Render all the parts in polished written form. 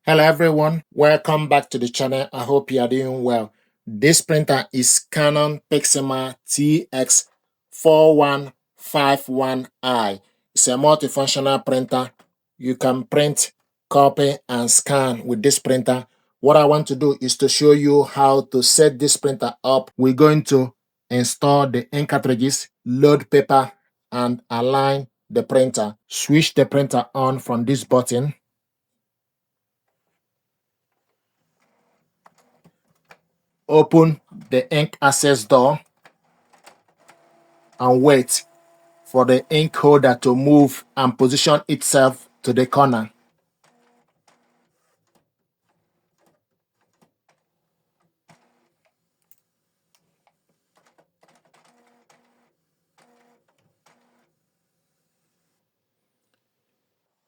Hello everyone, welcome back to the channel. I hope you are doing well. This printer is Canon PIXMA TS4151i. It's a multifunctional printer. You can print, copy, and scan with this printer. What I want to do is to show you how to set this printer up. We're going to install the ink cartridges, load paper, and align the printer. Switch the printer on from this button. Open the ink access door and wait for the ink holder to move and position itself to the corner.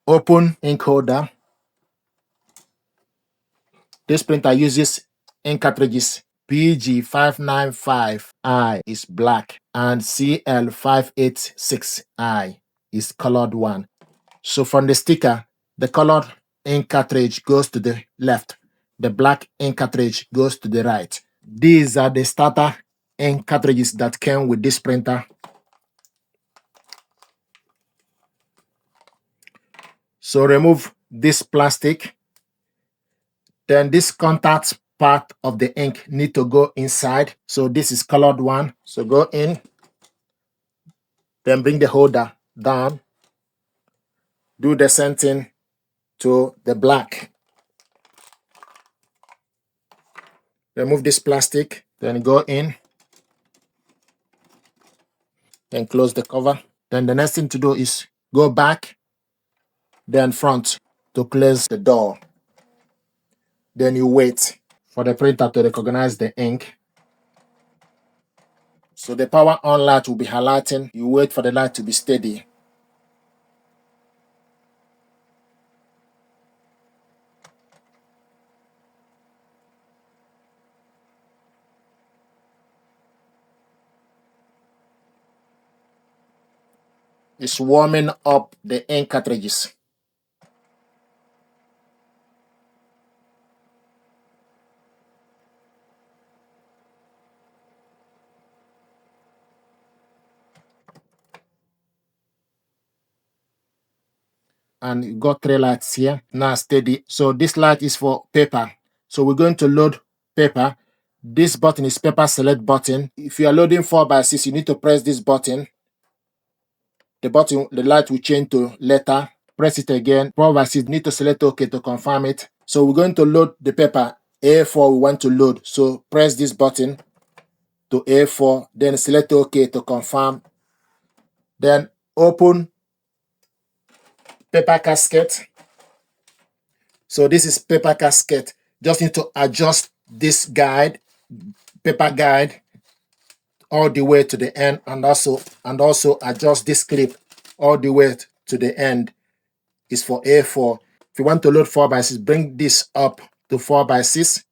Open ink holder. This printer uses ink cartridges. PG595i is black and CL586i is colored one. So from the sticker, the colored ink cartridge goes to the left. The black ink cartridge goes to the right. These are the starter ink cartridges that came with this printer. So remove this plastic. Then this contact part of the ink need to go inside. So this is colored one. So go in. Then bring the holder down. Do the same thing to the black. Remove this plastic. Then go in. Then close the cover. Then the next thing to do is go back. Then front to close the door. Then you wait for the printer to recognize the ink. So the power on light will be highlighting. You wait for the light to be steady. It's warming up the ink cartridges. And you got 3 lights here. Now steady. So this light is for paper. So we're going to load paper. This button is paper select button. If you are loading 4x6, you need to press this button. The light will change to letter. Press it again. 4x6, need to select OK to confirm it. So we're going to load the paper. A4 we want to load. So press this button to A4. Then select OK to confirm. Then open paper casket. So this is paper casket. Just need to adjust this guide, paper guide, all the way to the end, and also adjust this clip all the way to the end. Is for A4. If you want to load 4x6, bring this up to 4x6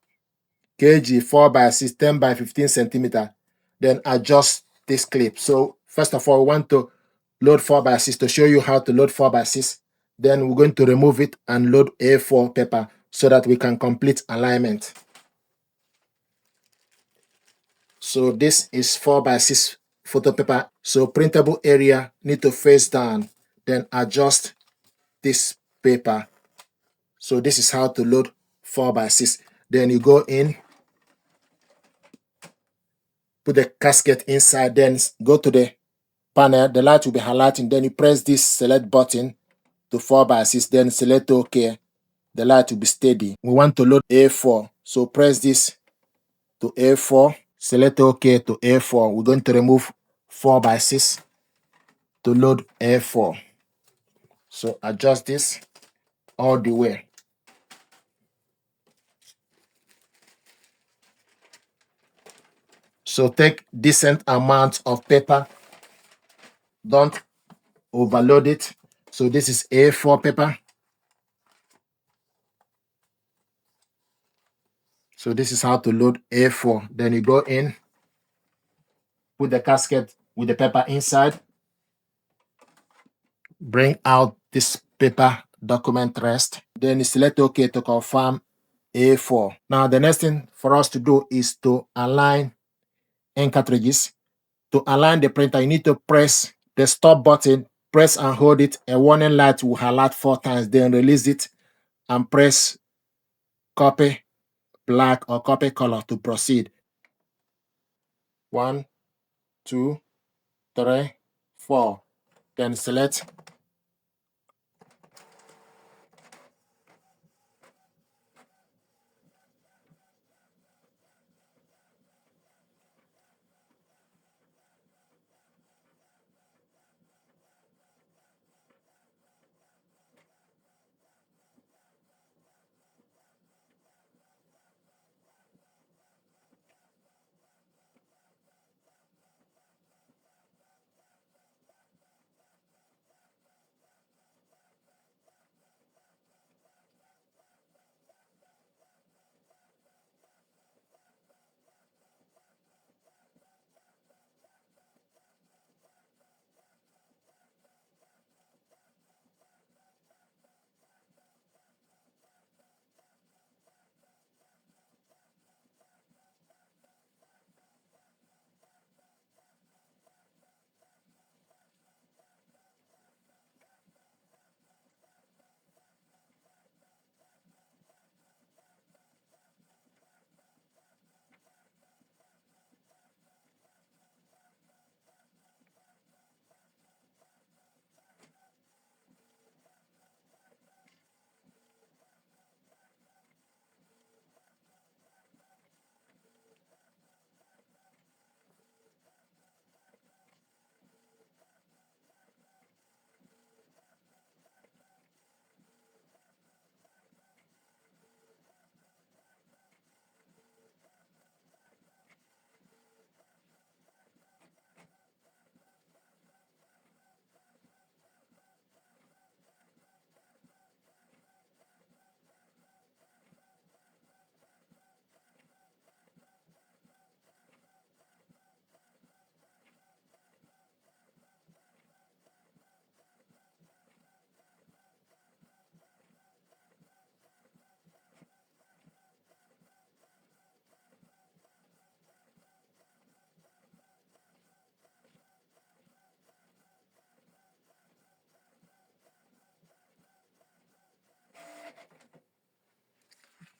kg, 4x6, 10 by 15 centimeter. Then adjust this clip. So first of all, we want to load 4x6 to show you how to load 4x6. Then we're going to remove it and load A4 paper so that we can complete alignment. So this is 4x6 photo paper. So printable area need to face down. Then adjust this paper. So this is how to load 4x6. Then you go in, put the casket inside, then go to the panel. The light will be highlighting. Then you press this select button to 4x6, then select OK. The light will be steady. We want to load A4. So press this to A4, select OK to A4. We're going to remove 4x6 to load A4. So adjust this all the way. So take decent amount of paper. Don't overload it. So this is A4 paper. So this is how to load A4. Then you go in, put the casket with the paper inside, bring out this paper document rest. Then you select OK to confirm A4. Now the next thing for us to do is to align ink cartridges. To align the printer, you need to press the stop button, press and hold it. A warning light will highlight 4 times, then release it and press copy black or copy color to proceed. 1, 2, 3, 4. Then select.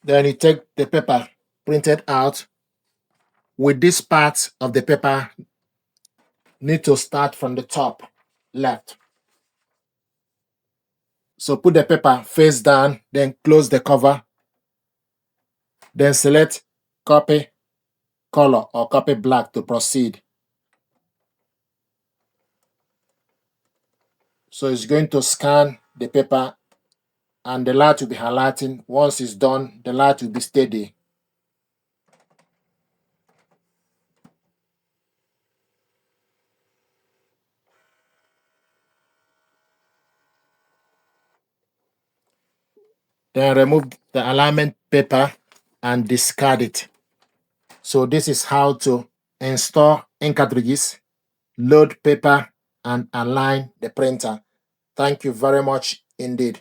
Then you take the paper printed out. With this part of the paper, need to start from the top left. So put the paper face down, then close the cover. Then select copy color or copy black to proceed. So it's going to scan the paper and the light will be highlighting. Once it's done, the light will be steady. Then remove the alignment paper and discard it. So this is how to install ink cartridges, load paper, and align the printer. Thank you very much indeed.